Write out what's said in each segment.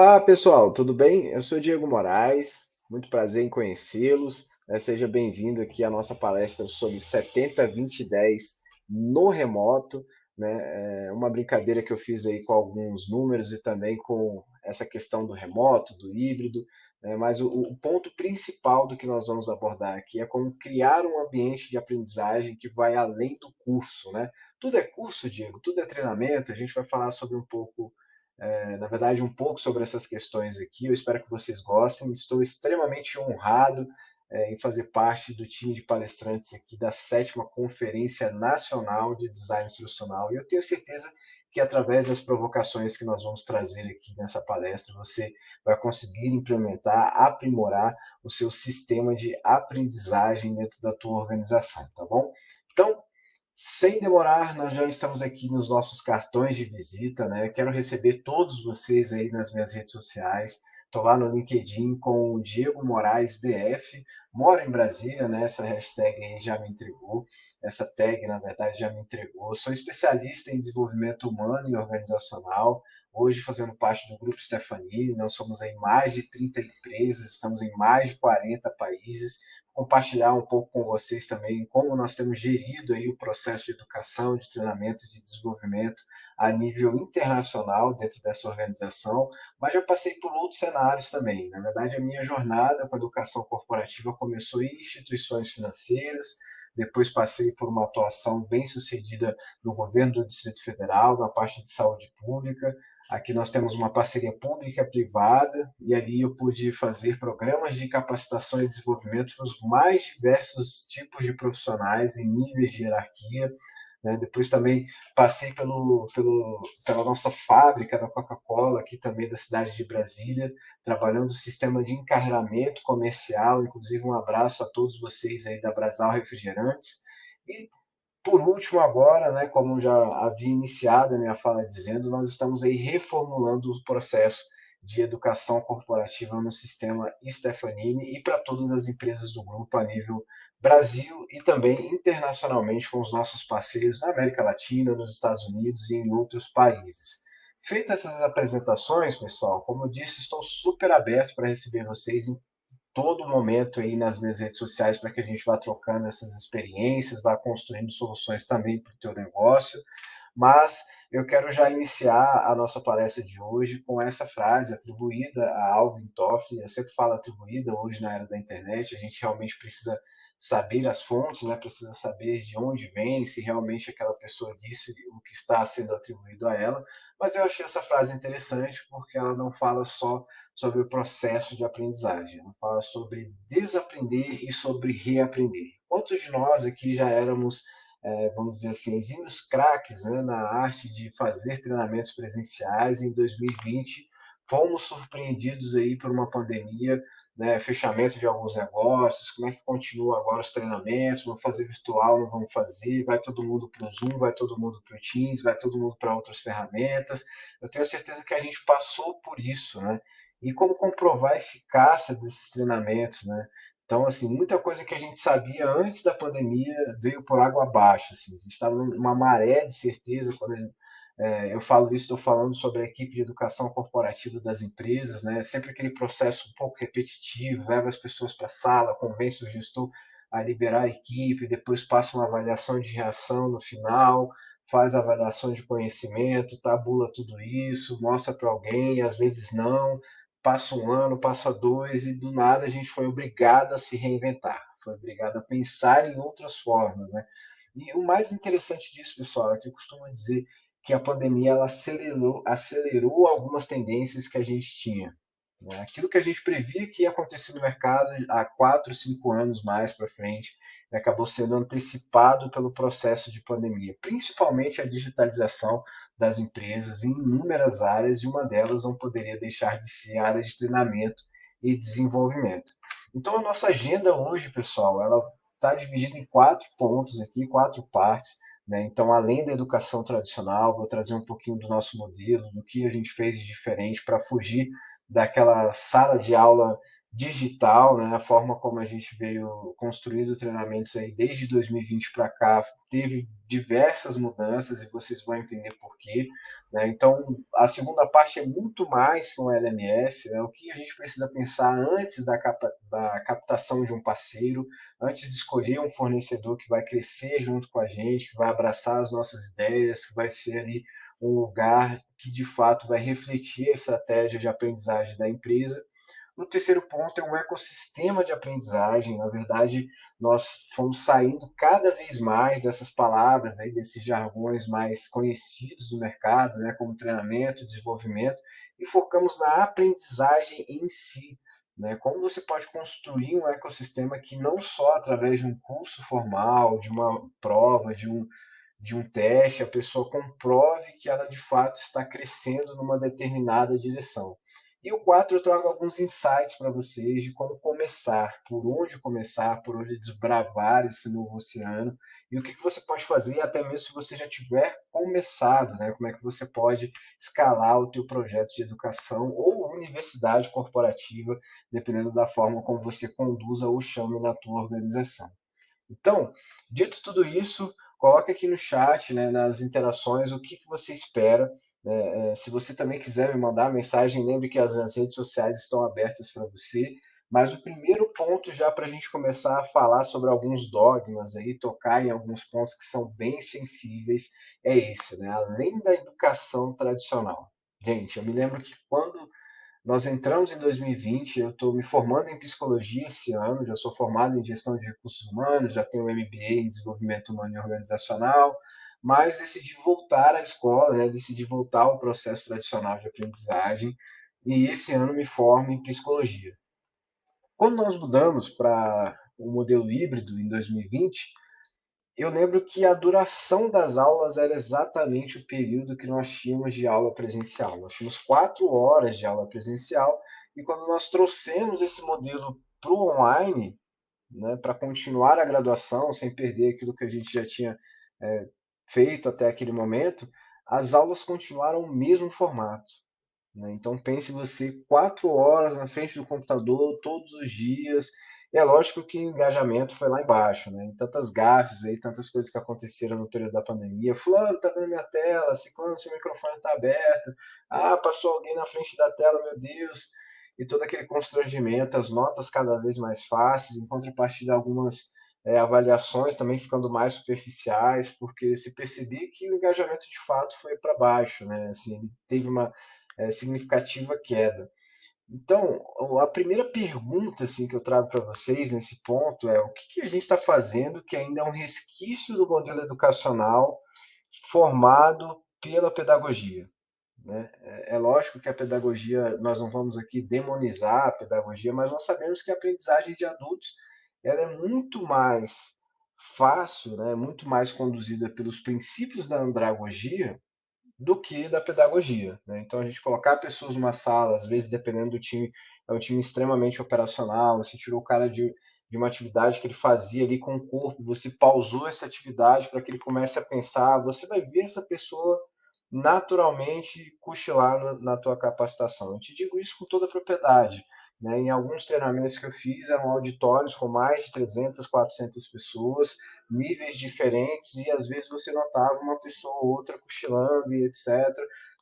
Olá, pessoal, tudo bem? Eu sou Diego Moraes, muito prazer em conhecê-los. Seja bem-vindo aqui à nossa palestra sobre 70-20-10 no remoto, né? Uma brincadeira que eu fiz aí com alguns números e também com essa questão do remoto, do híbrido, né? Mas o ponto principal do que nós vamos abordar aqui é como criar um ambiente de aprendizagem que vai além do curso, né? Tudo é curso, Diego, tudo é treinamento. A gente vai falar sobre um pouco na verdade, um pouco sobre essas questões aqui. Eu espero que vocês gostem. Estou extremamente honrado em fazer parte do time de palestrantes aqui da 7ª Conferência Nacional de Design Instrucional. E eu tenho certeza que, através das provocações que nós vamos trazer aqui nessa palestra, você vai conseguir implementar, aprimorar o seu sistema de aprendizagem dentro da tua organização, tá bom? Então, sem demorar, nós já estamos aqui nos nossos cartões de visita, né? Quero receber todos vocês aí nas minhas redes sociais. Estou lá no LinkedIn com o Diego Moraes DF, moro em Brasília, né? Essa hashtag aí já me entregou, essa tag, na verdade, já me entregou. Sou especialista em desenvolvimento humano e organizacional, hoje fazendo parte do Grupo Stefanini. Nós somos em mais de 30 empresas, estamos em mais de 40 países. Compartilhar um pouco com vocês também como nós temos gerido aí o processo de educação, de treinamento, de desenvolvimento a nível internacional dentro dessa organização, mas já passei por outros cenários também. Na verdade, a minha jornada com a educação corporativa começou em instituições financeiras, depois passei por uma atuação bem sucedida no governo do Distrito Federal, na parte de saúde pública. Aqui nós temos uma parceria pública-privada e ali eu pude fazer programas de capacitação e desenvolvimento para os mais diversos tipos de profissionais em níveis de hierarquia, né? Depois também passei pela nossa fábrica da Coca-Cola, aqui também da cidade de Brasília, trabalhando no sistema de encarreiramento comercial. Inclusive, um abraço a todos vocês aí da Brasal Refrigerantes. E por último, agora, né, como já havia iniciado a minha fala dizendo, nós estamos aí reformulando o processo de educação corporativa no sistema Stefanini e para todas as empresas do grupo a nível Brasil e também internacionalmente com os nossos parceiros na América Latina, nos Estados Unidos e em outros países. Feitas essas apresentações, pessoal, como eu disse, estou super aberto para receber vocês em todo momento aí nas minhas redes sociais para que a gente vá trocando essas experiências, vá construindo soluções também para o teu negócio. Mas eu quero já iniciar a nossa palestra de hoje com essa frase atribuída a Alvin Toffler. Eu sempre falo atribuída hoje na era da internet, a gente realmente precisa saber as fontes, né? Precisa saber de onde vem, se realmente aquela pessoa disse o que está sendo atribuído a ela. Mas eu achei essa frase interessante porque ela não fala só sobre o processo de aprendizagem, ela fala sobre desaprender e sobre reaprender. Quantos de nós aqui já éramos vamos dizer assim, exímios craques, né, na arte de fazer treinamentos presenciais em 2020, fomos surpreendidos aí por uma pandemia, né, fechamento de alguns negócios, como é que continua agora os treinamentos, vamos fazer virtual, não vamos fazer, vai todo mundo para o Zoom, vai todo mundo para o Teams, vai todo mundo para outras ferramentas. Eu tenho certeza que a gente passou por isso, né? E como comprovar a eficácia desses treinamentos, né? Então, assim, muita coisa que a gente sabia antes da pandemia veio por água abaixo. Assim. A gente estava numa maré de certeza quando eu falo isso, estou falando sobre a equipe de educação corporativa das empresas, né? Sempre aquele processo um pouco repetitivo, leva as pessoas para a sala, convence o gestor a liberar a equipe, depois passa uma avaliação de reação no final, faz a avaliação de conhecimento, tabula tudo isso, mostra para alguém, às vezes não, passa um ano, passa dois, e do nada a gente foi obrigado a se reinventar, foi obrigado a pensar em outras formas, né? E o mais interessante disso, pessoal, é que eu costumo dizer que a pandemia ela acelerou algumas tendências que a gente tinha. Né? Aquilo que a gente previa que ia acontecer no mercado há 4, 5 anos mais para frente, acabou sendo antecipado pelo processo de pandemia, principalmente a digitalização das empresas em inúmeras áreas, e uma delas não poderia deixar de ser a área de treinamento e desenvolvimento. Então, a nossa agenda hoje, pessoal, ela está dividida em 4 pontos aqui, 4 partes. Né? Então, além da educação tradicional, vou trazer um pouquinho do nosso modelo, do que a gente fez de diferente para fugir daquela sala de aula digital, né? A forma como a gente veio construindo treinamentos aí desde 2020 para cá teve diversas mudanças e vocês vão entender por quê, né? Então, a segunda parte é muito mais que um LMS, né? O que a gente precisa pensar antes da captação de um parceiro, antes de escolher um fornecedor que vai crescer junto com a gente, que vai abraçar as nossas ideias, que vai ser ali um lugar que de fato vai refletir a estratégia de aprendizagem da empresa. O terceiro ponto é um ecossistema de aprendizagem. Na verdade, nós fomos saindo cada vez mais dessas palavras aí, desses jargões mais conhecidos do mercado, né, como treinamento, desenvolvimento, e focamos na aprendizagem em si. Né? Como você pode construir um ecossistema que não só através de um curso formal, de uma prova, de um teste, a pessoa comprove que ela de fato está crescendo numa determinada direção. E o 4 eu trago alguns insights para vocês de como começar, por onde desbravar esse novo oceano e o que você pode fazer, até mesmo se você já tiver começado, né? Como é que você pode escalar o teu projeto de educação ou universidade corporativa, dependendo da forma como você conduza ou chame na tua organização. Então, dito tudo isso, coloque aqui no chat, né, nas interações, o que você espera. Né? Se você também quiser me mandar mensagem, lembre que as redes sociais estão abertas para você. Mas o primeiro ponto, já para a gente começar a falar sobre alguns dogmas, aí, tocar em alguns pontos que são bem sensíveis, é esse, né? Além da educação tradicional. Gente, eu me lembro que quando nós entramos em 2020, eu estou me formando em psicologia esse ano, já sou formado em gestão de recursos humanos, já tenho um MBA em desenvolvimento humano e organizacional, mas decidi voltar à escola, né? Decidi voltar ao processo tradicional de aprendizagem e esse ano me formo em psicologia. Quando nós mudamos para o modelo híbrido em 2020, eu lembro que a duração das aulas era exatamente o período que nós tínhamos de aula presencial. Nós tínhamos 4 horas de aula presencial e quando nós trouxemos esse modelo para o online, né, para continuar a graduação sem perder aquilo que a gente já tinha é, feito até aquele momento, as aulas continuaram o mesmo formato. Né? Então pense você 4 horas na frente do computador todos os dias. É lógico que o engajamento foi lá embaixo, né? E tantas gafes aí, tantas coisas que aconteceram no período da pandemia. Fulano, tá vendo minha tela? Ciclano, seu microfone tá aberto. Ah, passou alguém na frente da tela, meu Deus. E todo aquele constrangimento, as notas cada vez mais fáceis, em contrapartida algumas avaliações também ficando mais superficiais, porque se percebi que o engajamento de fato foi para baixo, né? Assim, ele teve uma significativa queda. Então, a primeira pergunta assim, que eu trago para vocês nesse ponto é o que a gente está fazendo que ainda é um resquício do modelo educacional formado pela pedagogia. Né? É lógico que a pedagogia, nós não vamos aqui demonizar a pedagogia, mas nós sabemos que a aprendizagem de adultos ela é muito mais fácil, né? Muito mais conduzida pelos princípios da andragogia do que da pedagogia. Né? Então, a gente colocar pessoas numa sala, às vezes, dependendo do time, é um time extremamente operacional, você tirou o cara de uma atividade que ele fazia ali com o corpo, você pausou essa atividade para que ele comece a pensar, você vai ver essa pessoa naturalmente cochilar na tua capacitação. Eu te digo isso com toda a propriedade. Né? Em alguns treinamentos que eu fiz, eram auditórios com mais de 300, 400 pessoas, níveis diferentes, e às vezes você notava uma pessoa ou outra cochilando e etc.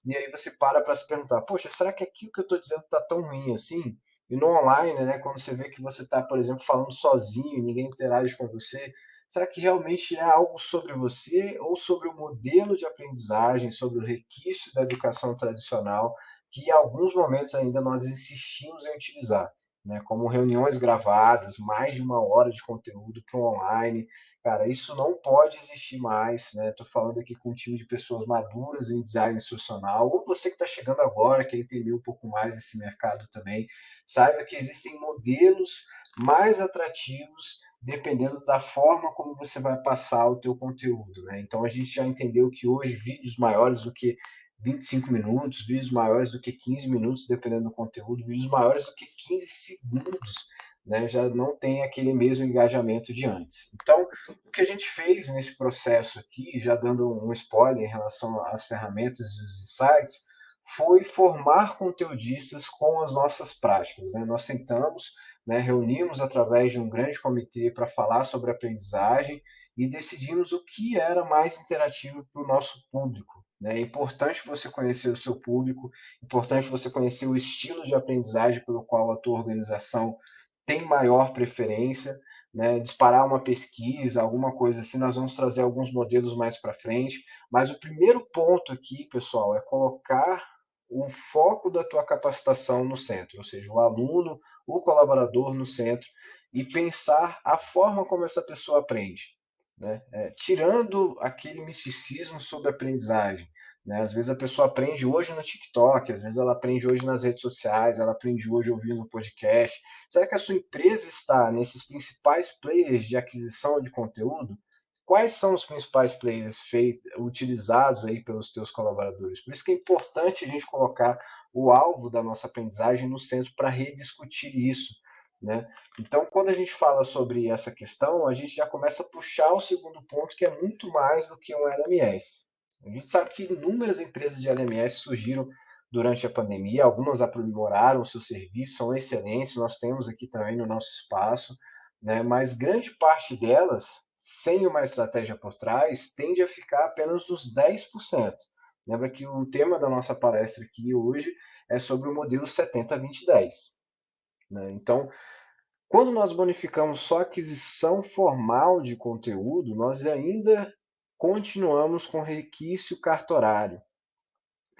E aí você para se perguntar, poxa, será que aquilo que eu estou dizendo está tão ruim assim? E no online, né, quando você vê que você está, por exemplo, falando sozinho e ninguém interage com você, será que realmente é algo sobre você ou sobre o modelo de aprendizagem, sobre o requisito da educação tradicional que em alguns momentos ainda nós insistimos em utilizar, né? Como reuniões gravadas, mais de 1 hora de conteúdo para o online. Cara, isso não pode existir mais, né? Estou falando aqui com um time de pessoas maduras em design institucional, ou você que está chegando agora, quer entender um pouco mais desse mercado também, saiba que existem modelos mais atrativos dependendo da forma como você vai passar o teu conteúdo, né? Então a gente já entendeu que hoje vídeos maiores do que 25 minutos, vídeos maiores do que 15 minutos, dependendo do conteúdo, vídeos maiores do que 15 segundos, né, já não tem aquele mesmo engajamento de antes. Então, o que a gente fez nesse processo aqui, já dando um spoiler em relação às ferramentas e os insights, foi formar conteudistas com as nossas práticas, né? Nós sentamos, né, reunimos através de um grande comitê para falar sobre aprendizagem e decidimos o que era mais interativo para o nosso público. Né? É importante você conhecer o seu público, importante você conhecer o estilo de aprendizagem pelo qual a tua organização tem maior preferência, né? Disparar uma pesquisa, alguma coisa assim, nós vamos trazer alguns modelos mais para frente, mas o primeiro ponto aqui, pessoal, é colocar o foco da tua capacitação no centro, ou seja, o aluno, o colaborador no centro, e pensar a forma como essa pessoa aprende, né? Tirando aquele misticismo sobre a aprendizagem. Né? Às vezes a pessoa aprende hoje no TikTok, às vezes ela aprende hoje nas redes sociais, ela aprende hoje ouvindo um podcast. Será que a sua empresa está nesses principais players de aquisição de conteúdo? Quais são os principais players utilizados aí pelos teus colaboradores? Por isso que é importante a gente colocar o alvo da nossa aprendizagem no centro para rediscutir isso, né? Então, quando a gente fala sobre essa questão, a gente já começa a puxar o segundo ponto, que é muito mais do que um LMS. A gente sabe que inúmeras empresas de LMS surgiram durante a pandemia, algumas aprimoraram o seu serviço, são excelentes, nós temos aqui também no nosso espaço, né? Mas grande parte delas, sem uma estratégia por trás, tende a ficar apenas nos 10%. Lembra que o tema da nossa palestra aqui hoje é sobre o modelo 70-20-10. Né? Então, quando nós bonificamos só a aquisição formal de conteúdo, nós ainda continuamos com requisito cartorário,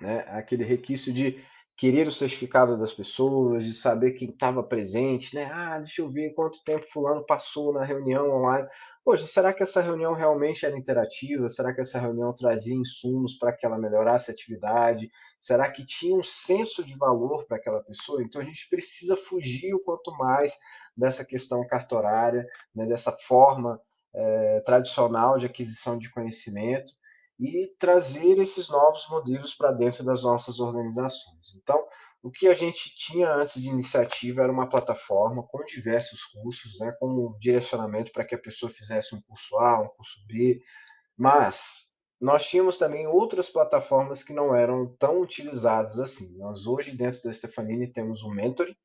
né? Aquele requisito de querer o certificado das pessoas, de saber quem estava presente, né? Ah, deixa eu ver quanto tempo fulano passou na reunião online. Poxa, será que essa reunião realmente era interativa? Será que essa reunião trazia insumos para que ela melhorasse a atividade? Será que tinha um senso de valor para aquela pessoa? Então a gente precisa fugir o quanto mais dessa questão cartorária, né, dessa forma tradicional de aquisição de conhecimento e trazer esses novos modelos para dentro das nossas organizações. Então, o que a gente tinha antes de iniciativa era uma plataforma com diversos cursos, né, com direcionamento para que a pessoa fizesse um curso A, um curso B, mas nós tínhamos também outras plataformas que não eram tão utilizadas assim. Nós hoje, dentro da Stefanini, temos um Mentoring,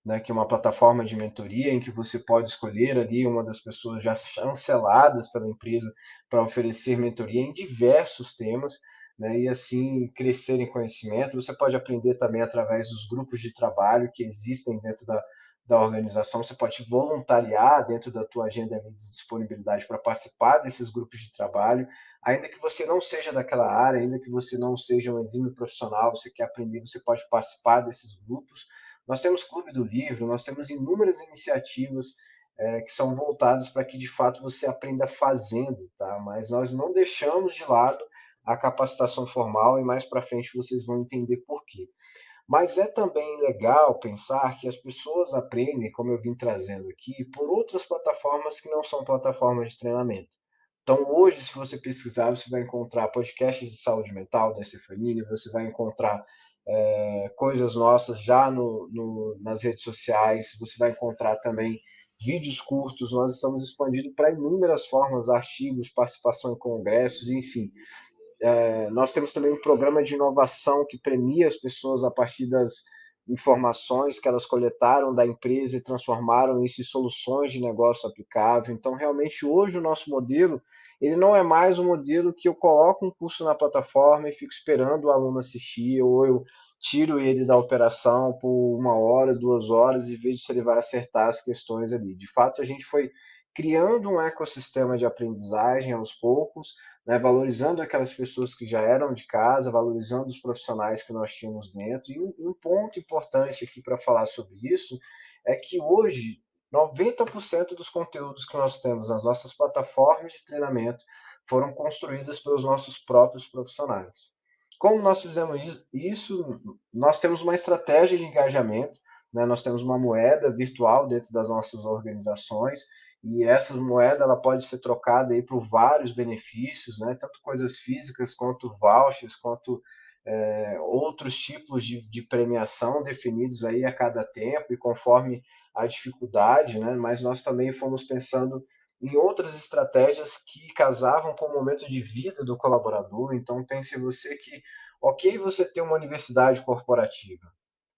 né, que é uma plataforma de mentoria em que você pode escolher ali uma das pessoas já chanceladas pela empresa para oferecer mentoria em diversos temas, né, e assim crescer em conhecimento. Você pode aprender também através dos grupos de trabalho que existem dentro da organização. Você pode voluntariar dentro da tua agenda de disponibilidade para participar desses grupos de trabalho, ainda que você não seja daquela área, ainda que você não seja um exímio profissional, você quer aprender, você pode participar desses grupos. Nós temos Clube do Livro, nós temos inúmeras iniciativas que são voltadas para que de fato você aprenda fazendo, tá? Mas nós não deixamos de lado a capacitação formal e mais para frente vocês vão entender por quê. Mas é também legal pensar que as pessoas aprendem, como eu vim trazendo aqui, por outras plataformas que não são plataformas de treinamento. Então, hoje, se você pesquisar, você vai encontrar podcasts de saúde mental da Stefanini, você vai encontrar coisas nossas já nas redes sociais, você vai encontrar também vídeos curtos, nós estamos expandindo para inúmeras formas, artigos, participação em congressos, enfim. Nós temos também um programa de inovação que premia as pessoas a partir das informações que elas coletaram da empresa e transformaram isso em soluções de negócio aplicável. Então, realmente, hoje o nosso modelo ele não é mais um modelo que eu coloco um curso na plataforma e fico esperando o aluno assistir, ou eu tiro ele da operação por 1 hora, 2 horas e vejo se ele vai acertar as questões ali. De fato, a gente foi criando um ecossistema de aprendizagem aos poucos, né, valorizando aquelas pessoas que já eram de casa, valorizando os profissionais que nós tínhamos dentro. E um ponto importante aqui para falar sobre isso é que hoje 90% dos conteúdos que nós temos nas nossas plataformas de treinamento foram construídas pelos nossos próprios profissionais. Como nós fizemos isso? Nós temos uma estratégia de engajamento, né? Nós temos uma moeda virtual dentro das nossas organizações e essa moeda ela pode ser trocada aí por vários benefícios, né? Tanto coisas físicas quanto vouchers, quanto outros tipos de premiação definidos aí a cada tempo e conforme a dificuldade, né? Mas nós também fomos pensando em outras estratégias que casavam com o momento de vida do colaborador. Então pense você que Ok, você tem uma universidade corporativa,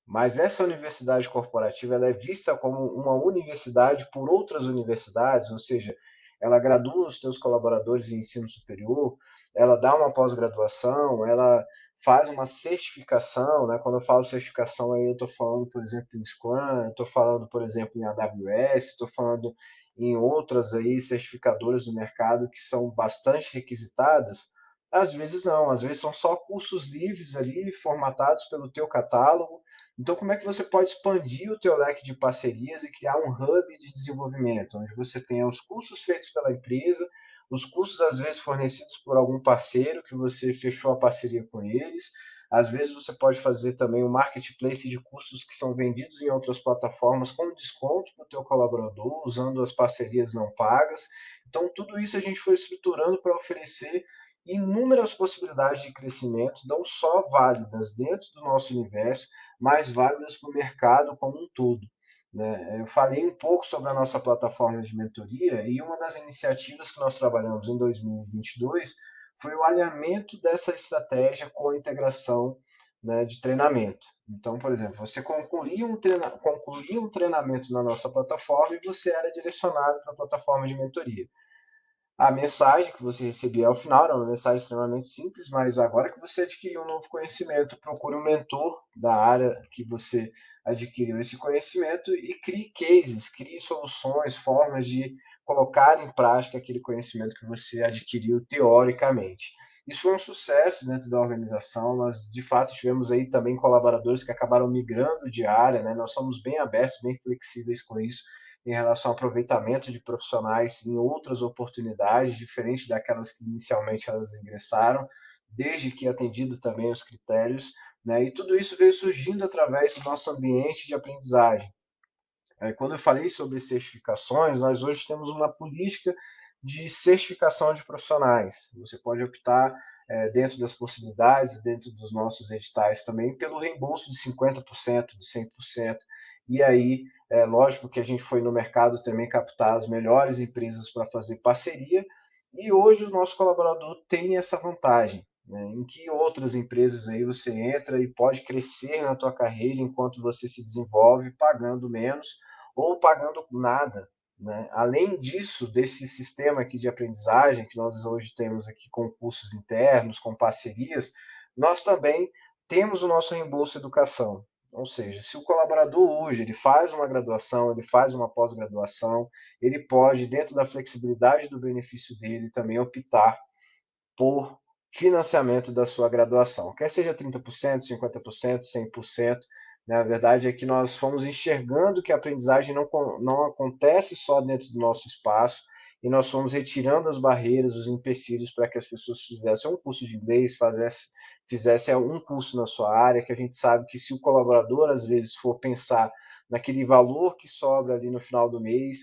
mas essa universidade corporativa ela é vista como uma universidade por outras universidades, ou seja, ela gradua os seus colaboradores em ensino superior, ela dá uma pós-graduação, ela faz uma certificação, né? Quando eu falo certificação, aí eu estou falando, por exemplo, em Scrum, eu estou falando, por exemplo, em AWS, estou falando em outras aí certificadoras do mercado que são bastante requisitadas. Às vezes não, às vezes são só cursos livres ali, formatados pelo teu catálogo. Então, como é que você pode expandir o teu leque de parcerias e criar um hub de desenvolvimento, onde você tenha os cursos feitos pela empresa, os cursos às vezes fornecidos por algum parceiro que você fechou a parceria com eles. Às vezes você pode fazer também um marketplace de cursos que são vendidos em outras plataformas com desconto para o teu colaborador, usando as parcerias não pagas. Então, tudo isso a gente foi estruturando para oferecer inúmeras possibilidades de crescimento, não só válidas dentro do nosso universo, mais válidas para o mercado como um todo. Né? Eu falei um pouco sobre a nossa plataforma de mentoria e uma das iniciativas que nós trabalhamos em 2022 foi o alinhamento dessa estratégia com a integração, né, de treinamento. Então, por exemplo, você concluía um treinamento na nossa plataforma e você era direcionado para a plataforma de mentoria. A mensagem que você recebia ao final era uma mensagem extremamente simples, mas agora que você adquiriu um novo conhecimento, procure um mentor da área que você adquiriu esse conhecimento e crie cases, crie soluções, formas de colocar em prática aquele conhecimento que você adquiriu teoricamente. Isso foi um sucesso dentro da organização. Nós, de fato, tivemos aí também colaboradores que acabaram migrando de área, né? Nós somos bem abertos, bem flexíveis com isso em relação ao aproveitamento de profissionais em outras oportunidades, diferente daquelas que inicialmente elas ingressaram, desde que atendido também os critérios, né? E tudo isso veio surgindo através do nosso ambiente de aprendizagem. Quando eu falei sobre certificações, nós hoje temos uma política de certificação de profissionais. Você pode optar, dentro das possibilidades, dentro dos nossos editais também, pelo reembolso de 50%, de 100%. E aí, é lógico que a gente foi no mercado também captar as melhores empresas para fazer parceria, e hoje o nosso colaborador tem essa vantagem, né? Em que outras empresas aí você entra e pode crescer na tua carreira enquanto você se desenvolve, pagando menos ou pagando nada. Né? Além disso, desse sistema aqui de aprendizagem que nós hoje temos aqui com cursos internos, com parcerias, nós também temos o nosso reembolso educação. Ou seja, se o colaborador hoje ele faz uma graduação, ele faz uma pós-graduação, ele pode, dentro da flexibilidade do benefício dele, também optar por financiamento da sua graduação, quer seja 30%, 50%, 100%. Né? A verdade é que nós fomos enxergando que a aprendizagem não acontece só dentro do nosso espaço e nós fomos retirando as barreiras, os empecilhos para que as pessoas fizessem um curso de inglês, fizessem um curso na sua área, que a gente sabe que se o colaborador às vezes for pensar naquele valor que sobra ali no final do mês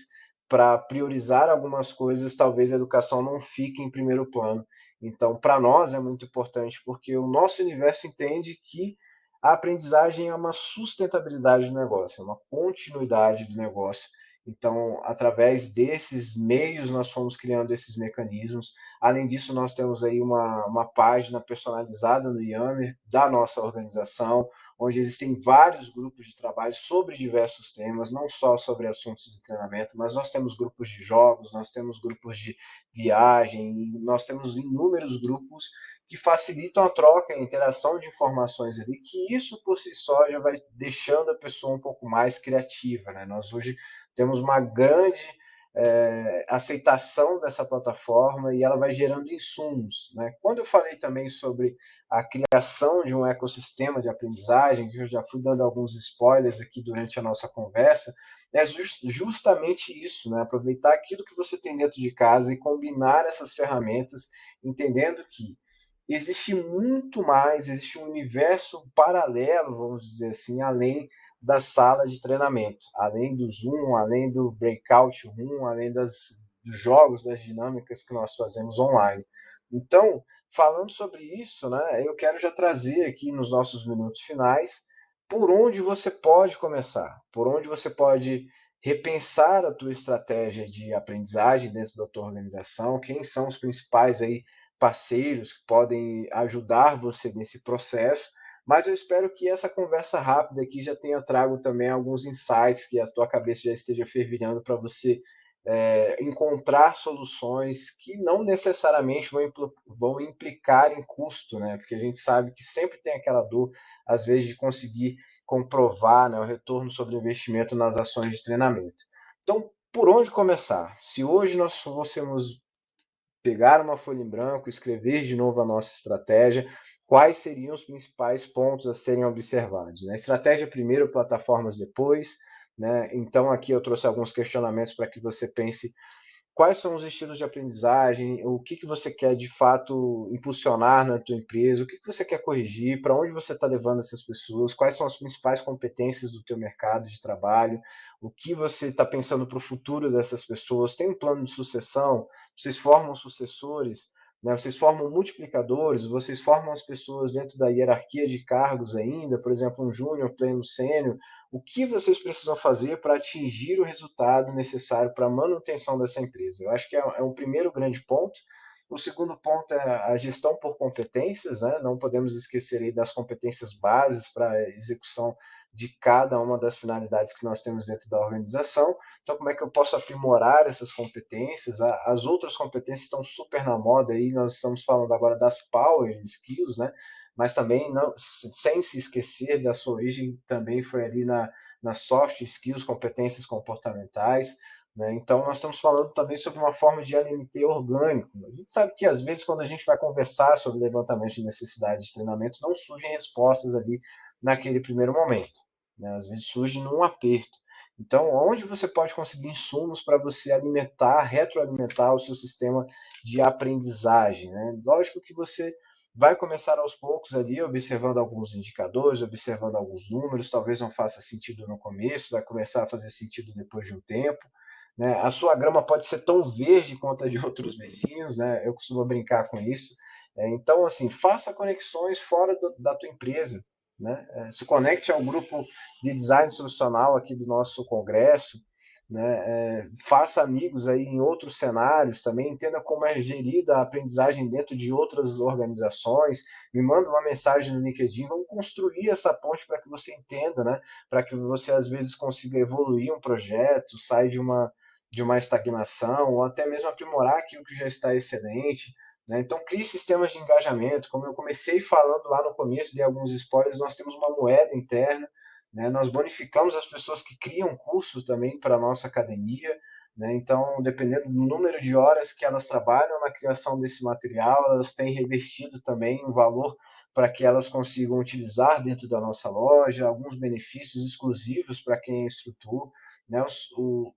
para priorizar algumas coisas, talvez a educação não fique em primeiro plano. Então, para nós é muito importante, porque o nosso universo entende que a aprendizagem é uma sustentabilidade do negócio, é uma continuidade do negócio. Então, através desses meios, nós fomos criando esses mecanismos. Além disso, nós temos aí uma página personalizada no Yammer da nossa organização, onde existem vários grupos de trabalho sobre diversos temas, não só sobre assuntos de treinamento, mas nós temos grupos de jogos, nós temos grupos de viagem, nós temos inúmeros grupos que facilitam a troca e a interação de informações ali, que isso por si só já vai deixando a pessoa um pouco mais criativa. Né? Nós hoje temos uma grande aceitação dessa plataforma e ela vai gerando insumos. Né? Quando eu falei também sobre a criação de um ecossistema de aprendizagem, que eu já fui dando alguns spoilers aqui durante a nossa conversa, é justamente isso, né? Aproveitar aquilo que você tem dentro de casa e combinar essas ferramentas, entendendo que existe muito mais, existe um universo paralelo, vamos dizer assim, além da sala de treinamento, além do Zoom, além do Breakout Room, além dos jogos, das dinâmicas que nós fazemos online. Então, falando sobre isso, né, eu quero já trazer aqui nos nossos minutos finais por onde você pode começar, por onde você pode repensar a tua estratégia de aprendizagem dentro da tua organização, quem são os principais aí parceiros que podem ajudar você nesse processo, mas eu espero que essa conversa rápida aqui já tenha trago também alguns insights, que a tua cabeça já esteja fervilhando para você encontrar soluções que não necessariamente vão implicar em custo, né? Porque a gente sabe que sempre tem aquela dor, às vezes, de conseguir comprovar, né, o retorno sobre o investimento nas ações de treinamento. Então, por onde começar? Se hoje nós fôssemos pegar uma folha em branco, escrever de novo a nossa estratégia, quais seriam os principais pontos a serem observados, né? Estratégia primeiro, plataformas depois, né? Então aqui eu trouxe alguns questionamentos para que você pense quais são os estilos de aprendizagem, o que você quer de fato impulsionar na tua empresa, o que você quer corrigir, para onde você está levando essas pessoas, quais são as principais competências do teu mercado de trabalho, o que você está pensando para o futuro dessas pessoas, tem um plano de sucessão, vocês formam sucessores, né? Vocês formam multiplicadores, vocês formam as pessoas dentro da hierarquia de cargos ainda, por exemplo, um júnior, pleno, sênior, o que vocês precisam fazer para atingir o resultado necessário para a manutenção dessa empresa. Eu acho que é um primeiro grande ponto. O segundo ponto é a gestão por competências, né? Não podemos esquecer aí das competências bases para a execução de cada uma das finalidades que nós temos dentro da organização. Então, como é que eu posso aprimorar essas competências? As outras competências estão super na moda aí, nós estamos falando agora das power skills, né? Mas também não, sem se esquecer da sua origem, também foi ali nas soft skills, competências comportamentais, né? Então, nós estamos falando também sobre uma forma de LMT orgânico. A gente sabe que, às vezes, quando a gente vai conversar sobre levantamento de necessidade de treinamento, não surgem respostas ali naquele primeiro momento, né? Às vezes surge num aperto. Então, onde você pode conseguir insumos para você alimentar, retroalimentar o seu sistema de aprendizagem, né? Lógico que você vai começar aos poucos ali, observando alguns indicadores, observando alguns números, talvez não faça sentido no começo, vai começar a fazer sentido depois de um tempo, né? A sua grama pode ser tão verde quanto a de outros vizinhos, né? Eu costumo brincar com isso. Então, assim, faça conexões fora da tua empresa, né? Se conecte ao grupo de design solucional aqui do nosso congresso, né? Faça amigos aí em outros cenários também, entenda como é gerida a aprendizagem dentro de outras organizações, me manda uma mensagem no LinkedIn, vamos construir essa ponte para que você entenda, né? Para que você às vezes consiga evoluir um projeto, sair de uma estagnação, ou até mesmo aprimorar aquilo que já está excelente, né? Então, crie sistemas de engajamento. Como eu comecei falando lá no começo, de alguns spoilers, nós temos uma moeda interna, né? Nós bonificamos as pessoas que criam cursos também para a nossa academia, né? Então, dependendo do número de horas que elas trabalham na criação desse material, elas têm revertido também um valor para que elas consigam utilizar dentro da nossa loja, alguns benefícios exclusivos para quem é instrutor, né?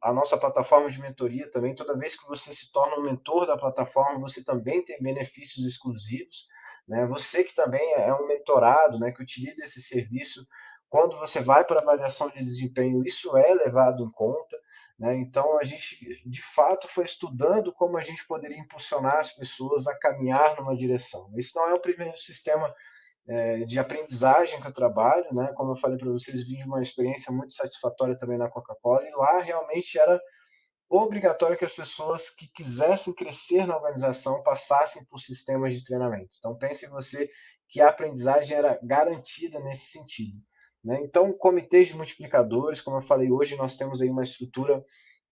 A nossa plataforma de mentoria também, toda vez que você se torna um mentor da plataforma, você também tem benefícios exclusivos, né? Você que também é um mentorado, né, que utiliza esse serviço, quando você vai para avaliação de desempenho, isso é levado em conta, né? Então, a gente, de fato, foi estudando como a gente poderia impulsionar as pessoas a caminhar numa direção. Esse não é o primeiro sistema de aprendizagem que eu trabalho, né? Como eu falei para vocês, vim de uma experiência muito satisfatória também na Coca-Cola, e lá realmente era obrigatório que as pessoas que quisessem crescer na organização passassem por sistemas de treinamento. Então, pense em você que a aprendizagem era garantida nesse sentido, né? Então, comitês de multiplicadores, como eu falei, hoje nós temos aí uma estrutura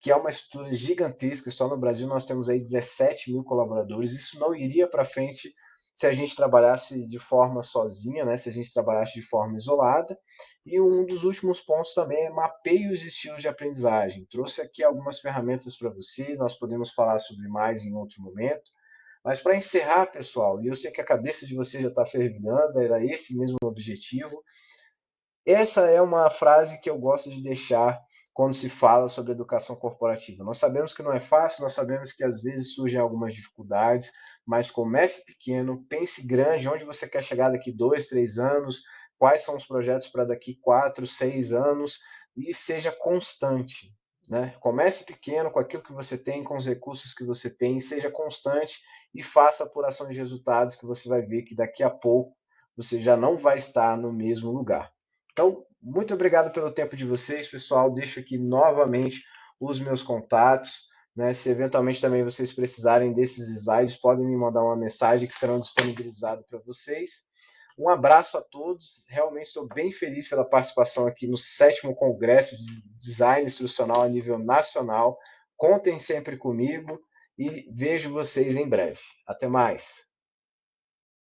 que é uma estrutura gigantesca, só no Brasil nós temos aí 17 mil colaboradores, isso não iria para frente se a gente trabalhasse de forma sozinha, né? Se a gente trabalhasse de forma isolada. E um dos últimos pontos também é mapeie os estilos de aprendizagem. Trouxe aqui algumas ferramentas para você, nós podemos falar sobre mais em outro momento. Mas para encerrar, pessoal, e eu sei que a cabeça de vocês já está fervilhando, era esse mesmo o objetivo, essa é uma frase que eu gosto de deixar quando se fala sobre educação corporativa. Nós sabemos que não é fácil, nós sabemos que às vezes surgem algumas dificuldades, mas comece pequeno, pense grande, onde você quer chegar daqui 2, 3 anos, quais são os projetos para daqui 4, 6 anos, e seja constante, né? Comece pequeno com aquilo que você tem, com os recursos que você tem, seja constante e faça apuração de resultados, que você vai ver que daqui a pouco você já não vai estar no mesmo lugar. Então, muito obrigado pelo tempo de vocês, pessoal. Deixo aqui novamente os meus contatos. né? Se eventualmente também vocês precisarem desses slides, podem me mandar uma mensagem que serão disponibilizados para vocês. Um abraço a todos. Realmente estou bem feliz pela participação aqui no 7º Congresso de Design Instrucional a nível nacional. Contem sempre comigo e vejo vocês em breve. Até mais.